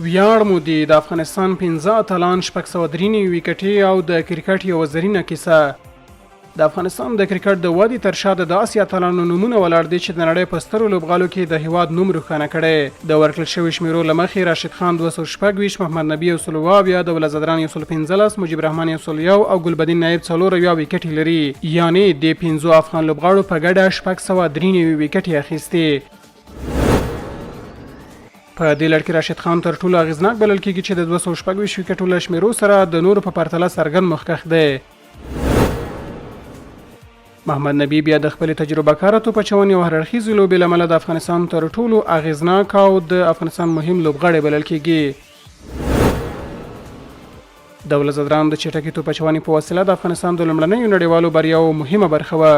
ویاړ مو دی د افغانستان 15 اتلان 603 ویکټې او د کرکټ یو زرینه کیسه. د افغانستان د کرکټ د وادي تر شا د داسې اتلانو نومونه ولاړ دي چې د نړۍ په سترو لوبغاړو کې د هیواد نوم روښانه کړی. د ورکړل شوي شمیرو له مخې راشد خان 226، محمد نبي 122، ابراهیم زدران 115، مجيب رحمان 101 او ګلبدین نایب 4 ویکټې لري. یعنی د 15 افغان لوبغاړو په ګډه 603 ویکټې اخیستې. په دې لړ کې راشد خان تر ټولو اغیزناک بلل کېږي چې د 226 ویکټو له شمیرو سره د نورو په پرتله څرګند مخکښ دی. محمد نبي بیا د خپلې تجربه کاره توپ اچونې او هررخیزې لوبې له امله د افغانستان تر ټولو اغیزناک او د افغانستان مهم لوبغاړی بلل کېږي. ابراهیم زدران د چټکې توپ اچونې په وسیله د افغانستان د لومړنیو نړیوالو بریاو مهمه برخه وه.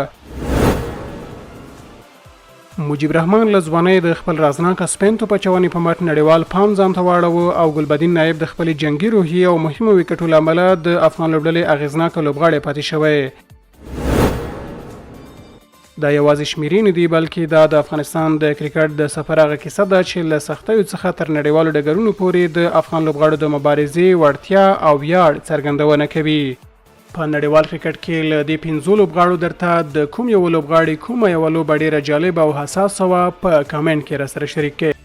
مجيب رحمان له ځوانۍ د خپل رازناک سپین توپ اچونې په مټ نړیوال پام ځان ته واړاوه او ګلبدین نایب د خپلې جنګي روحیې او مهمو ویکټو له امله د افغان لوبډلې اغیزناکه لوبغاړی پاتې شوی. دا یوازې شمیرې نه دي بلکې دا د افغانستان د کرکټ د سفر هغه کیسه ده چې له سختیو څخه تر نړیوالو ډګرونو پورې د افغان لوبغاړو د مبارزې وړتیا او ویاړ څرګندونه کوي. په نړیوال کرکټ کې له دې 15 لوبغاړو درته د کوم یو لوبغاړي کومه یو لوبه ډیره جالب او حساسه وه په کمنټ کې راسره شریک کړئ.